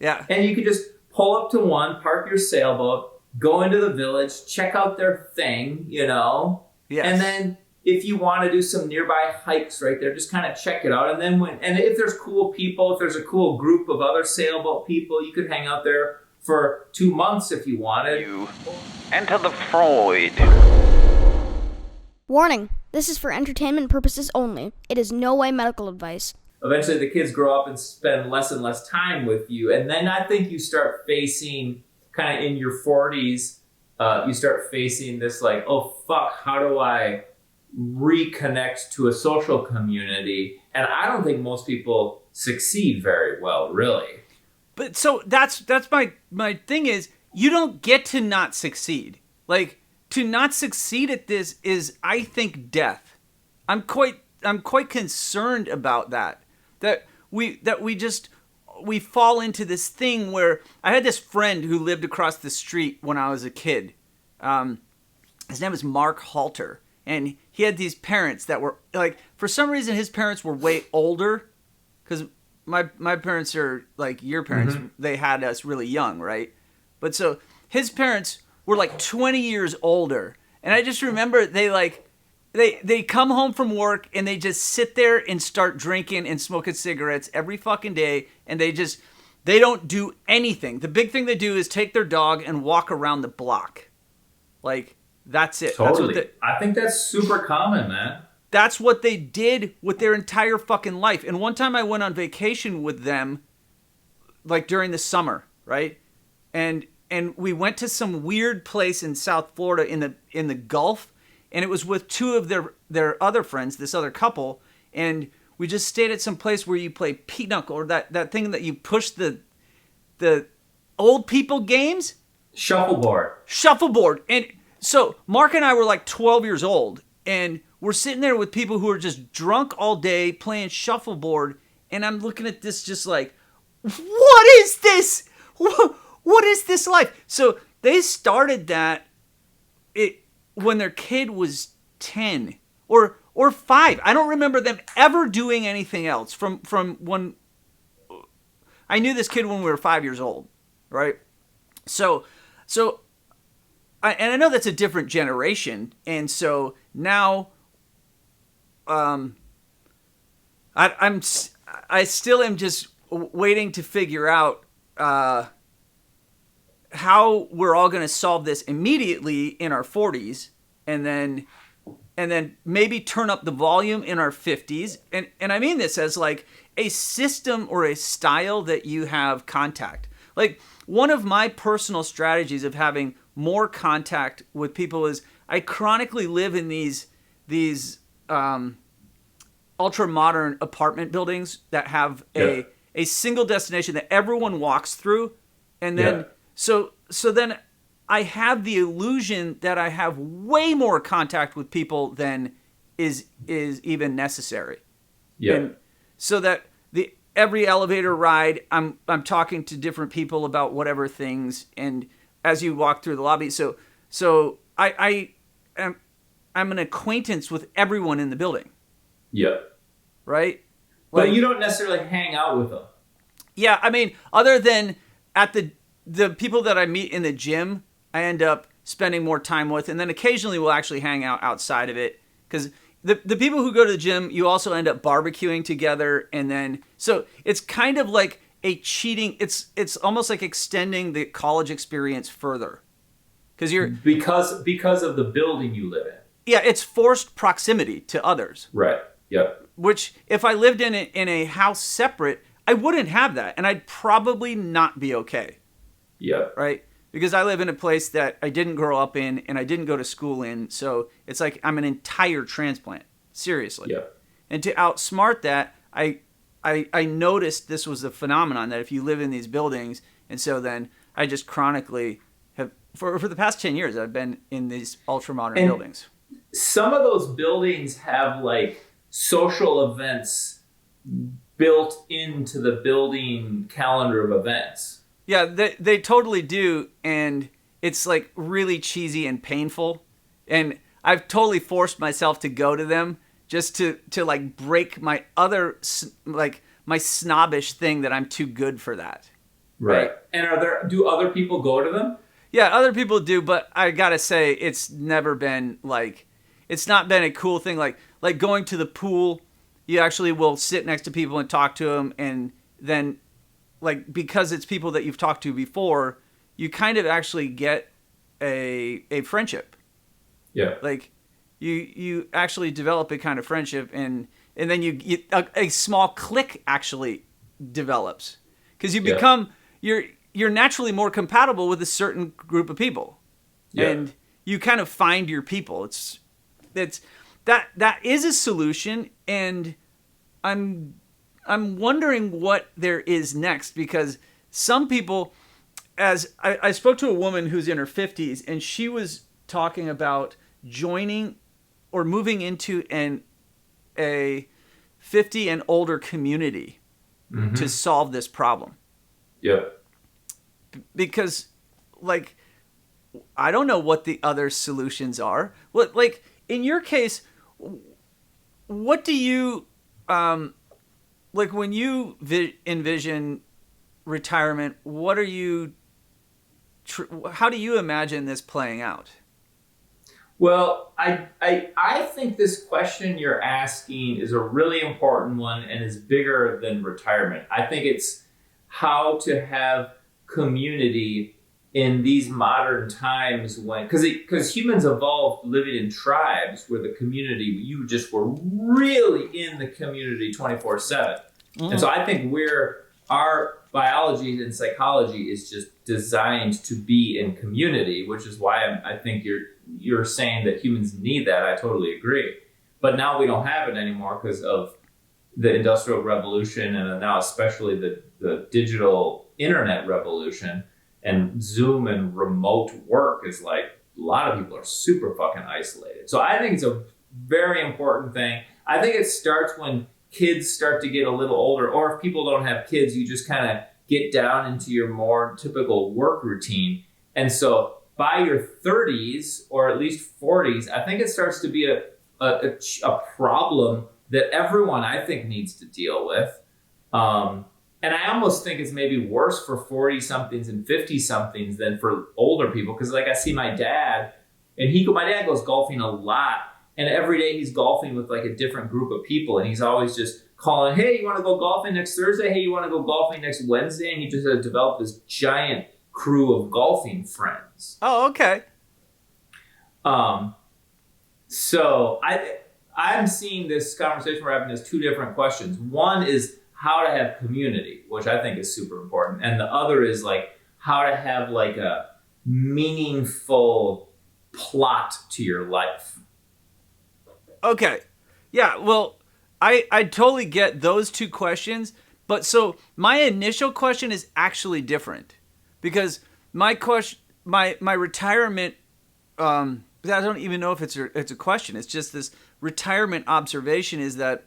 Yeah. And you could just pull up to one, park your sailboat, go into the village, check out their thing, Yes. and then if you want to do some nearby hikes right there, just kind of check it out. And then if there's cool people, if there's a cool group of other sailboat people, you could hang out there for 2 months if you wanted. You enter the Freud. Warning, this is for entertainment purposes only. It is no way medical advice. Eventually the kids grow up and spend less and less time with you. And then I think you start facing, kind of in your 40s, you start facing this like, oh, fuck, how do I reconnect to a social community? And I don't think most people succeed very well, really. But so that's my thing is, you don't get to not succeed. Like, to not succeed at this is, I think, death. I'm quite concerned about that. That we fall into this thing where I had this friend who lived across the street when I was a kid. His name was Mark Halter, and he had these parents that were like, for some reason his parents were way older, because my parents are like your parents. Mm-hmm. They had us really young, right? But so his parents were like 20 years older, and I just remember they come home from work and they just sit there and start drinking and smoking cigarettes every fucking day, and they don't do anything. The big thing they do is take their dog and walk around the block. Like, that's it. Totally. I think that's super common, man. That's what they did with their entire fucking life. And one time I went on vacation with them, like during the summer, right? And we went to some weird place in South Florida in the Gulf. And it was with two of their other friends, this other couple, and we just stayed at some place where you play pinochle, or that thing that you push the old people games? Shuffleboard. And so Mark and I were like 12 years old, and we're sitting there with people who are just drunk all day playing shuffleboard, and I'm looking at this just like, what is this? What is this life? So they started that when their kid was 10 or 5. I don't remember them ever doing anything else from when I knew this kid when we were 5 years old, right? So I know that's a different generation, and so now I still am just waiting to figure out how we're all going to solve this immediately in our 40s, and then maybe turn up the volume in our 50s. And I mean this as like a system or a style that you have contact. Like, one of my personal strategies of having more contact with people is I chronically live in these ultra modern apartment buildings that have a single destination that everyone walks through, and then so then I have the illusion that I have way more contact with people than is even necessary. Yeah. And so that every elevator ride, I'm talking to different people about whatever things, and as you walk through the lobby, so I'm an acquaintance with everyone in the building. Yeah. Right? But you don't necessarily hang out with them. Yeah, I mean, other than at the people that I meet in the gym, I end up spending more time with, and then occasionally we'll actually hang out outside of it, because the people who go to the gym, you also end up barbecuing together, and then so it's kind of like a cheating. It's almost like extending the college experience further, because of the building you live in. Yeah, it's forced proximity to others. Right. Yep. Which, if I lived in a house separate, I wouldn't have that, and I'd probably not be okay. Yeah. Right? Because I live in a place that I didn't grow up in and I didn't go to school in, so it's like I'm an entire transplant. Seriously. Yeah. And to outsmart that, I noticed this was a phenomenon, that if you live in these buildings, and so then I just chronically have, for the past 10 years, I've been in these ultra-modern buildings. Some of those buildings have like social events built into the building calendar of events. Yeah, they totally do, and it's like really cheesy and painful, and I've totally forced myself to go to them just to break my other, like, my snobbish thing that I'm too good for that. Right. And do other people go to them? Yeah, other people do, but I gotta say, it's never been like, it's not been a cool thing. Like going to the pool, you actually will sit next to people and talk to them, and then, like, because it's people that you've talked to before, you kind of actually get a friendship. Yeah. Like, you actually develop a kind of friendship, and then a small clique actually develops, because you become you're naturally more compatible with a certain group of people, and you kind of find your people. It's that is a solution, and I'm wondering what there is next, because some people, as I spoke to a woman who's in her 50s, and she was talking about joining or moving into a 50 and older community to solve this problem. Yep. Because, like, I don't know what the other solutions are. What, like, in your case, what do you, like, when you envision retirement, what are you, how do you imagine this playing out? Well, I think this question you're asking is a really important one and is bigger than retirement. I think it's how to have community in these modern times, when because humans evolved living in tribes where the community, you just were really in the community 24/7. And so I think our biology and psychology is just designed to be in community, which is why I think you're saying that humans need that. I totally agree. But now we don't have it anymore because of the Industrial Revolution, and now especially the digital internet revolution, and Zoom and remote work is like, a lot of people are super fucking isolated. So I think it's a very important thing. I think it starts when kids start to get a little older, or if people don't have kids, you just kind of get down into your more typical work routine. And so by your 30s or at least 40s, I think it starts to be a problem that everyone, I think, needs to deal with. And I almost think it's maybe worse for 40-somethings and 50-somethings than for older people. Because, like, I see my dad, and my dad goes golfing a lot. And every day he's golfing with, like, a different group of people. And he's always just calling, hey, you want to go golfing next Thursday? Hey, you want to go golfing next Wednesday? And he just has developed this giant crew of golfing friends. Oh, okay. So I'm seeing this conversation we're having as two different questions. One is how to have community, which I think is super important. And the other is, like, how to have, like, a meaningful plot to your life. Okay. Yeah, well, I totally get those two questions, but so my initial question is actually different, because my retirement, I don't even know if it's a question. It's just this retirement observation is that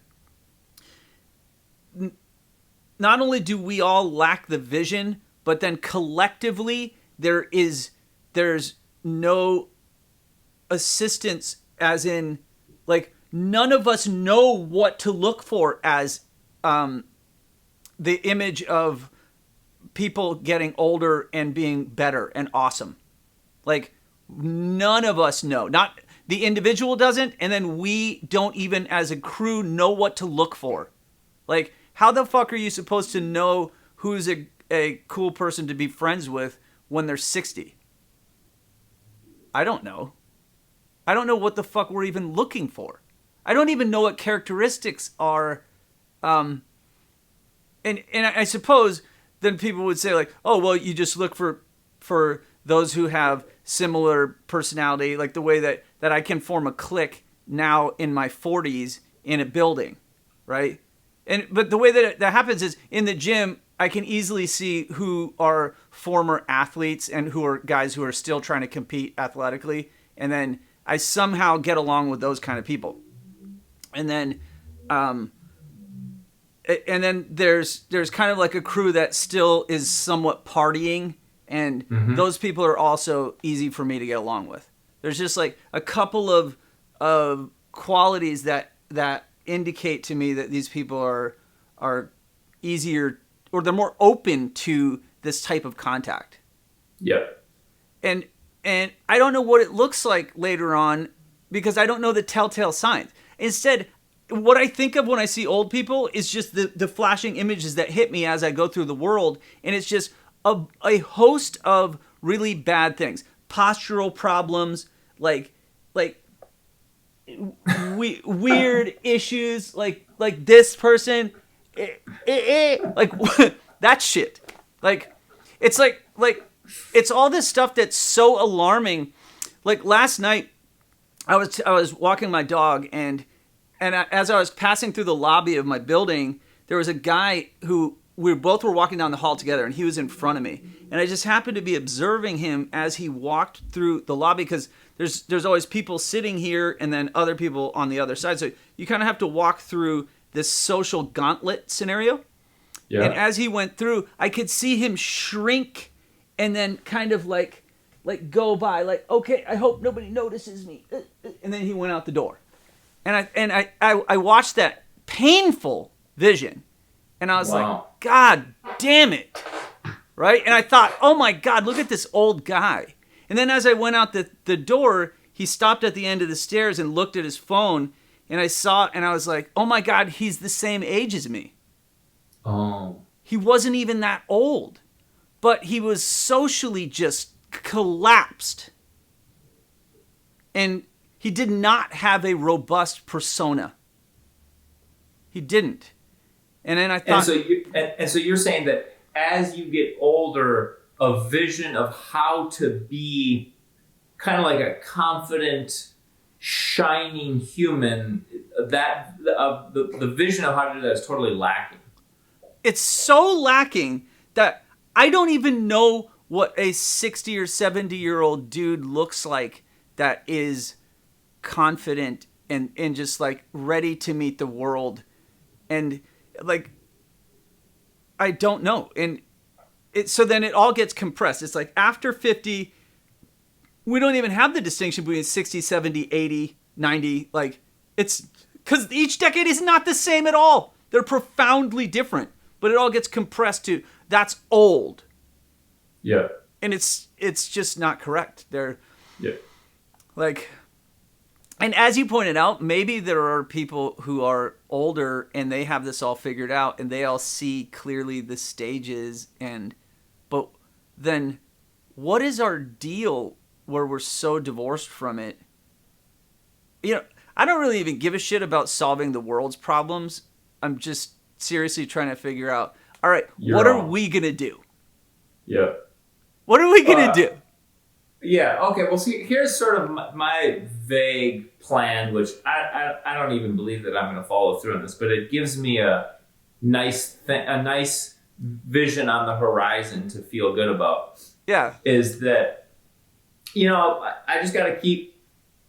not only do we all lack the vision, but then collectively there's no assistance, as in, like, none of us know what to look for as the image of people getting older and being better and awesome. Like, none of us know. Not the individual doesn't, and then we don't even as a crew know what to look for. Like, how the fuck are you supposed to know who's a cool person to be friends with when they're 60? I don't know. I don't know what the fuck we're even looking for. I don't even know what characteristics are. And I suppose then people would say, like, oh, well, you just look for those who have similar personality, like the way that I can form a clique now in my 40s in a building, right? But the way that happens is in the gym, I can easily see who are former athletes and who are guys who are still trying to compete athletically. And then I somehow get along with those kind of people. And then there's kind of like a crew that still is somewhat partying. And those people are also easy for me to get along with. There's just like a couple of qualities that indicate to me that these people are easier, or they're more open to this type of contact. Yep. And I don't know what it looks like later on because I don't know the telltale signs. Instead, what I think of when I see old people is just the flashing images that hit me as I go through the world. And it's just a host of really bad things. Postural problems, like weird issues, like this person, like that shit. Like it's all this stuff that's so alarming. Like last night, I was walking my dog, and as I was passing through the lobby of my building, there was a guy who we both were walking down the hall together, and he was in front of me, and I just happened to be observing him as he walked through the lobby because there's always people sitting here and then other people on the other side, so you kind of have to walk through this social gauntlet scenario. Yeah. And as he went through, I could see him shrink and then kind of like go by, like, okay, I hope nobody notices me, and then he went out the door, and I watched that painful vision, and I was like, God damn it, right? And I thought, oh my God, look at this old guy. And then as I went out the door, he stopped at the end of the stairs and looked at his phone, and I saw, and I was like, oh my God, he's the same age as me. Oh. He wasn't even that old, but he was socially just collapsed. And he did not have a robust persona. He didn't. And then I thought... And so you're saying that as you get older, a vision of how to be kind of like a confident, shining human, that the vision of how to do that is totally lacking. It's so lacking that I don't even know what a 60 or 70-year-old dude looks like that is confident and just like ready to meet the world. And like, I don't know. And so then it all gets compressed. It's like after 50, we don't even have the distinction between 60, 70, 80, 90. Like, it's because each decade is not the same at all. They're profoundly different, but it all gets compressed to that's old. Yeah. And it's just not correct. They're like, and as you pointed out, maybe there are people who are older and they have this all figured out and they all see clearly the stages, but then what is our deal where we're so divorced from it? You know, I don't really even give a shit about solving the world's problems. I'm just seriously trying to figure out, all right, what are we going to do? Yeah. What are we going to do? Yeah, okay, well, see, here's sort of my vague plan, which I don't even believe that I'm going to follow through on this, but it gives me a nice vision on the horizon to feel good about. Yeah. Is that, you know, I just got to keep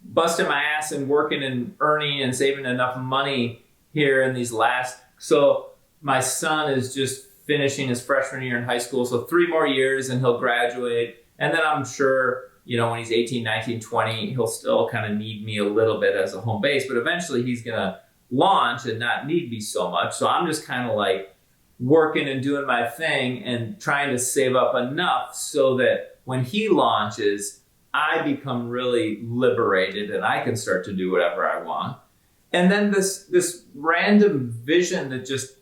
busting my ass and working and earning and saving enough money here in these last... So my son is just finishing his freshman year in high school, so 3 more years and he'll graduate. And then I'm sure, you know, when he's 18, 19, 20, he'll still kind of need me a little bit as a home base, but eventually he's going to launch and not need me so much. So I'm just kind of like working and doing my thing and trying to save up enough so that when he launches, I become really liberated and I can start to do whatever I want. And then this random vision that just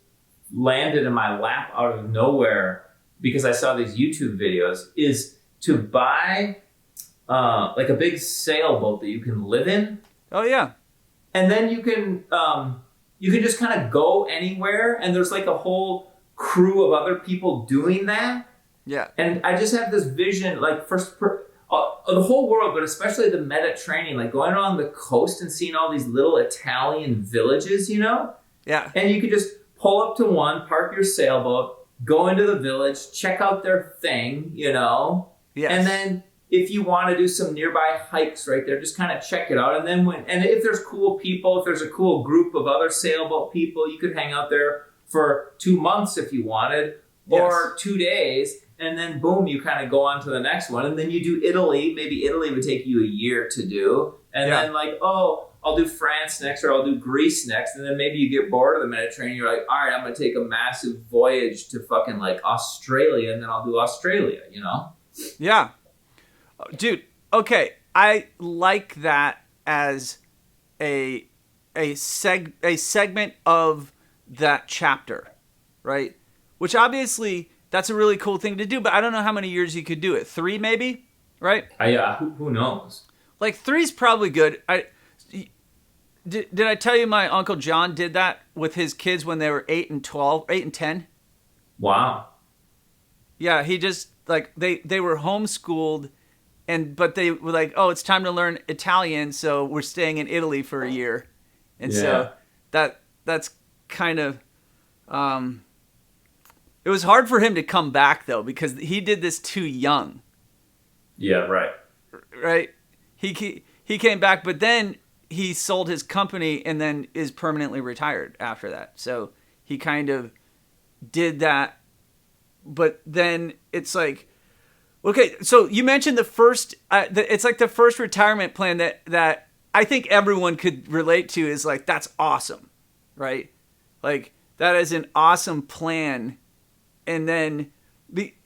landed in my lap out of nowhere because I saw these YouTube videos is to buy like a big sailboat that you can live in. Oh yeah. And then you can just kind of go anywhere and there's like a whole crew of other people doing that. Yeah. And I just have this vision like the whole world, but especially the Mediterranean, like going along the coast and seeing all these little Italian villages, you know? Yeah. And you could just pull up to one, park your sailboat, go into the village, check out their thing, you know? Yes. And then if you want to do some nearby hikes right there, just kind of check it out. And then if there's cool people, if there's a cool group of other sailboat people, you could hang out there for 2 months if you wanted, or 2 days. And then boom, you kind of go on to the next one. And then you do Italy. Maybe Italy would take you a year to do. And then like, oh, I'll do France next, or I'll do Greece next, and then maybe you get bored of the Mediterranean. You're like, all right, I'm gonna take a massive voyage to fucking like Australia, and then I'll do Australia. You know? Yeah, dude. Okay, I like that as a segment of that chapter, right? Which obviously that's a really cool thing to do, but I don't know how many years you could do it. 3 maybe, right? Who knows? Like 3's probably good. Did I tell you my Uncle John did that with his kids when they were 8 and 10? Wow. Yeah, he just like they were homeschooled, but they were like, oh, it's time to learn Italian, so we're staying in Italy for a year, and so that's kind of it was hard for him to come back though because he did this too young. Yeah, right. Right. He came back, but then he sold his company and then is permanently retired after that. So he kind of did that. But then it's like, okay, so you mentioned the first, it's like the first retirement plan that I think everyone could relate to is like, that's awesome, right? Like that is an awesome plan. And then,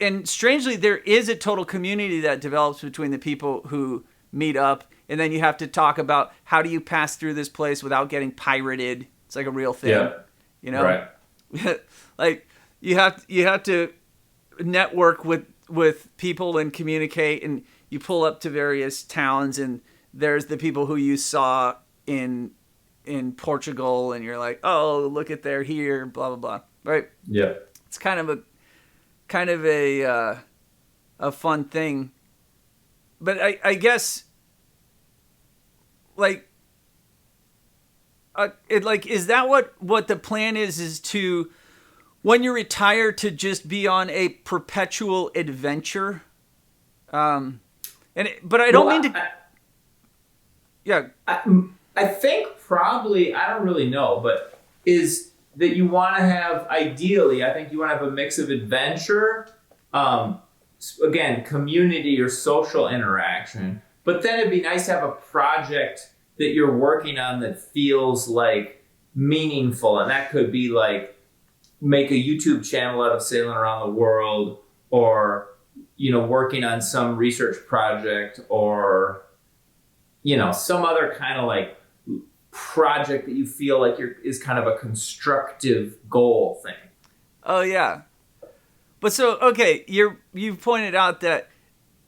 and strangely, there is a total community that develops between the people who meet up. And then you have to talk about how do you pass through this place without getting pirated. It's like a real thing, you know? Right. Like you have to network with people and communicate, and you pull up to various towns and there's the people who you saw in Portugal and you're like, oh, look at they're here, blah, blah, blah. Right. Yeah. It's kind of a fun thing. But I guess is that what the plan is to, when you retire, to just be on a perpetual adventure? But I don't mean to. Yeah. I think probably, I don't really know, but is that you want to have, ideally, I think you want to have a mix of adventure, again, community or social interaction, but then it'd be nice to have a project that you're working on that feels like meaningful. And that could be like make a YouTube channel out of sailing around the world, or, you know, working on some research project, or, you know, some other kind of like project that you feel like is kind of a constructive goal thing. Oh yeah. But so, okay, you've pointed out that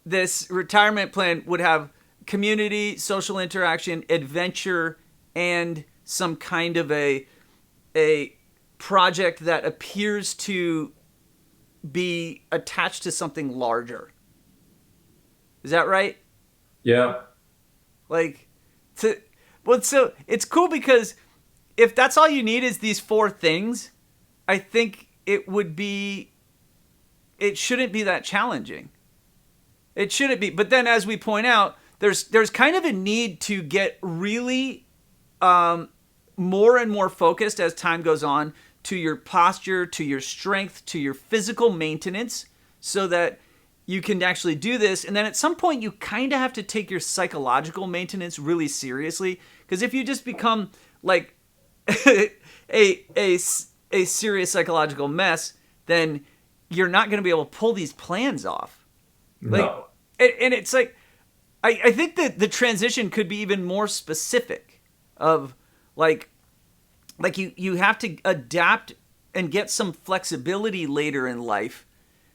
this retirement plan would have community, social interaction, adventure, and some kind of a project that appears to be attached to something larger. Is that right? Yeah. So it's cool because if that's all you need is these 4 things, I think it shouldn't be that challenging. It shouldn't be. But then, as we point out, there's kind of a need to get really more and more focused as time goes on to your posture, to your strength, to your physical maintenance, so that you can actually do this. And then at some point, you kind of have to take your psychological maintenance really seriously. Because if you just become like a serious psychological mess, then you're not going to be able to pull these plans off. No. And it's like, I think that the transition could be even more specific of like you have to adapt and get some flexibility later in life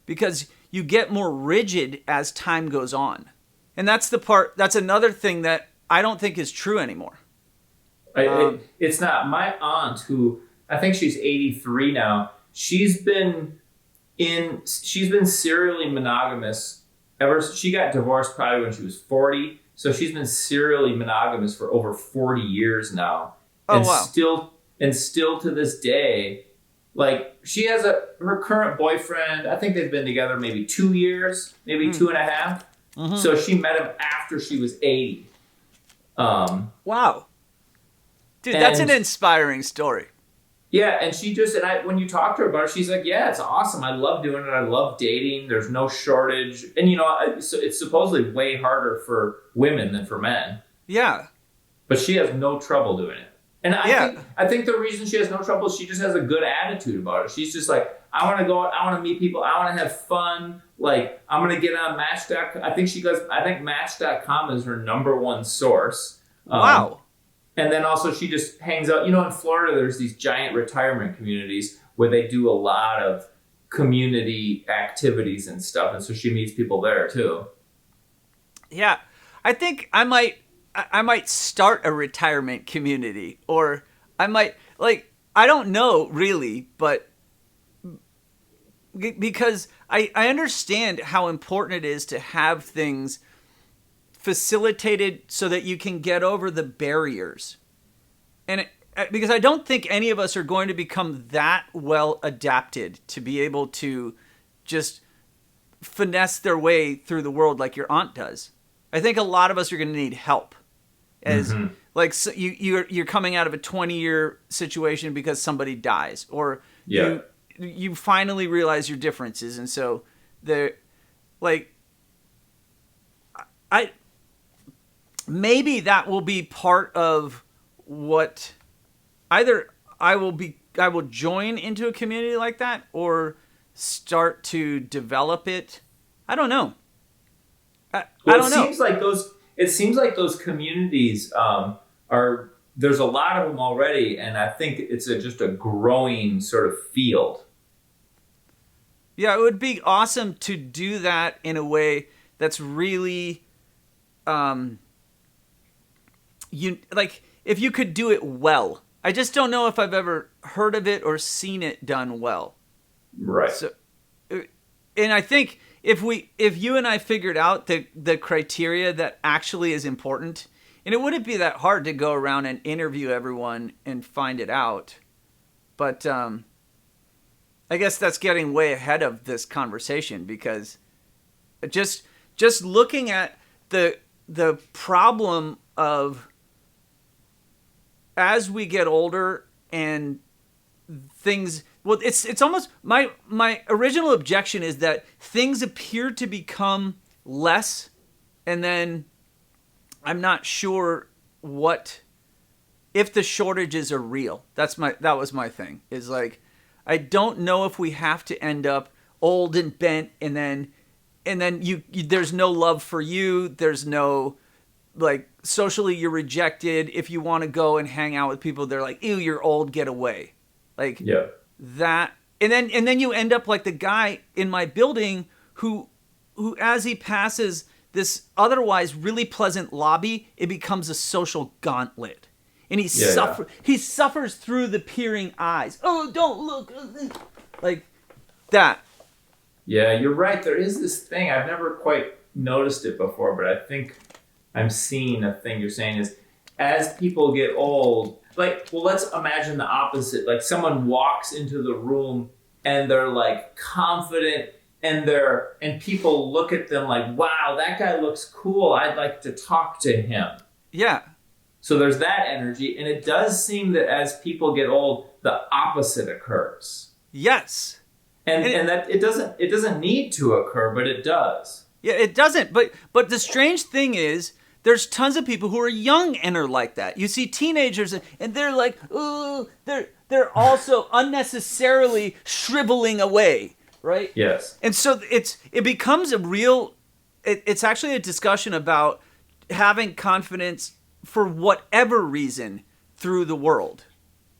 because you get more rigid as time goes on. And that's another thing that I don't think is true anymore. It's not. My aunt, who I think she's 83 now, she's been serially monogamous she got divorced probably when she was 40. So she's been serially monogamous for over 40 years now. Oh, and wow. Still to this day, like she has her current boyfriend, I think they've been together maybe 2 years, maybe 2.5. Mm-hmm. So she met him after she was 80. Wow. Dude, that's an inspiring story. Yeah, and when you talk to her about it, she's like, yeah, it's awesome. I love doing it. I love dating. There's no shortage. And, it's supposedly way harder for women than for men. Yeah. but she has no trouble doing it. And I think the reason she has no trouble is she just has a good attitude about it. She's just like, I want to go out, I want to meet people, I want to have fun. Like, I'm going to get on Match.com. I think Match.com is her number one source. Wow. And then also she just hangs out. In Florida, there's these giant retirement communities where they do a lot of community activities and stuff. And so she meets people there too. Yeah. I think I might start a retirement community, or I might, I don't know really, but because I understand how important it is to have things facilitated so that you can get over the barriers. And because I don't think any of us are going to become that well adapted to be able to just finesse their way through the world like your aunt does. I think a lot of us are going to need help. As so you're coming out of a 20-year situation because somebody dies, or you finally realize your differences, and so maybe that will be part of what either I will join into a community like that, or start to develop it. I don't know. I don't know. It seems like those communities there's a lot of them already, and I think it's just a growing sort of field. Yeah, it would be awesome to do that in a way that's really, if you could do it well. I just don't know if I've ever heard of it or seen it done well. Right. So, and I think if you and I figured out the criteria that actually is important, and it wouldn't be that hard to go around and interview everyone and find it out, but I guess that's getting way ahead of this conversation, because just looking at the problem of, as we get older and things, well, it's almost, my original objection is that things appear to become less, and then I'm not sure if the shortages are real. That was my thing, is like, I don't know if we have to end up old and bent, and then you there's no love for you. There's no, socially you're rejected. If you want to go and hang out with people, they're like, ew, you're old, get away. That. And then you end up like the guy in my building who as he passes this otherwise really pleasant lobby, it becomes a social gauntlet. And he suffers through the peering eyes. Oh, don't look. Like that. Yeah, you're right. There is this thing. I've never quite noticed it before, but I think I'm seeing a thing you're saying is, as people get old, let's imagine the opposite. Like, someone walks into the room and they're confident, and people look at them like, wow, that guy looks cool. I'd like to talk to him. Yeah. So there's that energy, and it does seem that as people get old, the opposite occurs. Yes. And that it doesn't need to occur, but it does. Yeah, it doesn't. But the strange thing is, there's tons of people who are young and are like that. You see teenagers, and they're like, ooh, they're also unnecessarily shriveling away, right? Yes. And so it becomes it's actually a discussion about having confidence for whatever reason through the world.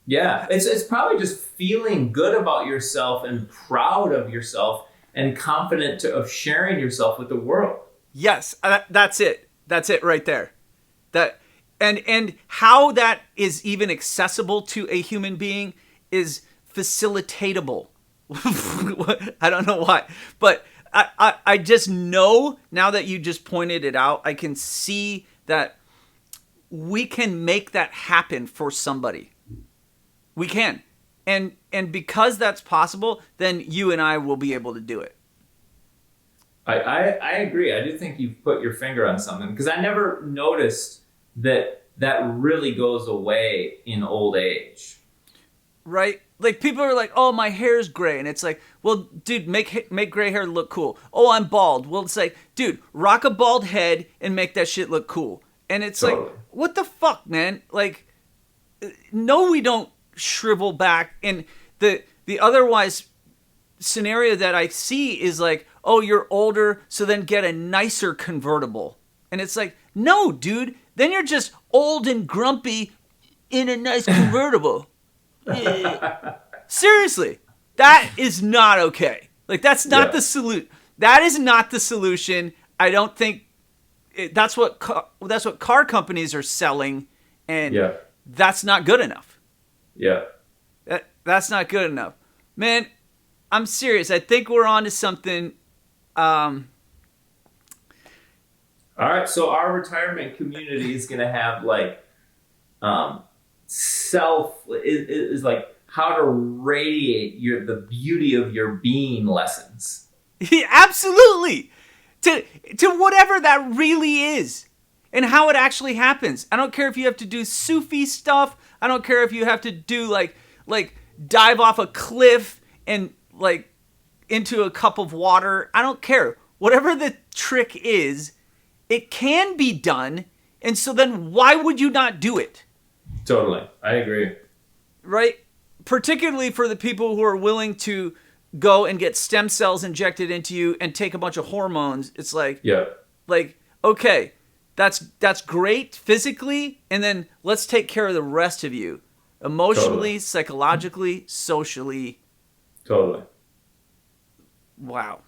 Yeah, it's probably just feeling good about yourself and proud of yourself and confident of sharing yourself with the world. Yes, that's it. That's it right there. And how that is even accessible to a human being is facilitatable. I don't know why, but I just know, now that you just pointed it out, I can see that we can make that happen for somebody. We can. And because that's possible, then you and I will be able to do it. I agree. I do think you've put your finger on something, because I never noticed that really goes away in old age. Right? Like, people are like, oh, my hair's gray. And it's like, well, dude, make gray hair look cool. Oh, I'm bald. Well, it's like, dude, rock a bald head and make that shit look cool. And it's Totally. like, what the fuck, man? Like, no, we don't shrivel back. And the otherwise scenario that I see is like, oh, you're older, so then get a nicer convertible. And it's like, no, dude, then you're just old and grumpy in a nice convertible. Seriously, that is not okay. Like, that's not the solution. That is not the solution. I don't think that's what car companies are selling, and that's not good enough. Yeah. That's not good enough. Man, I'm serious. I think we're on to something. All right, so our retirement community is going to have like is like how to radiate the beauty of your being lessons. Absolutely. To whatever that really is and how it actually happens. I don't care if you have to do Sufi stuff. I don't care if you have to do like dive off a cliff and like into a cup of water. I don't care. Whatever the trick is, it can be done. And so then why would you not do it? Totally. I agree. Right? Particularly for the people who are willing to go and get stem cells injected into you and take a bunch of hormones. It's like, okay, that's great physically. And then let's take care of the rest of you emotionally, psychologically, socially. Totally. Wow.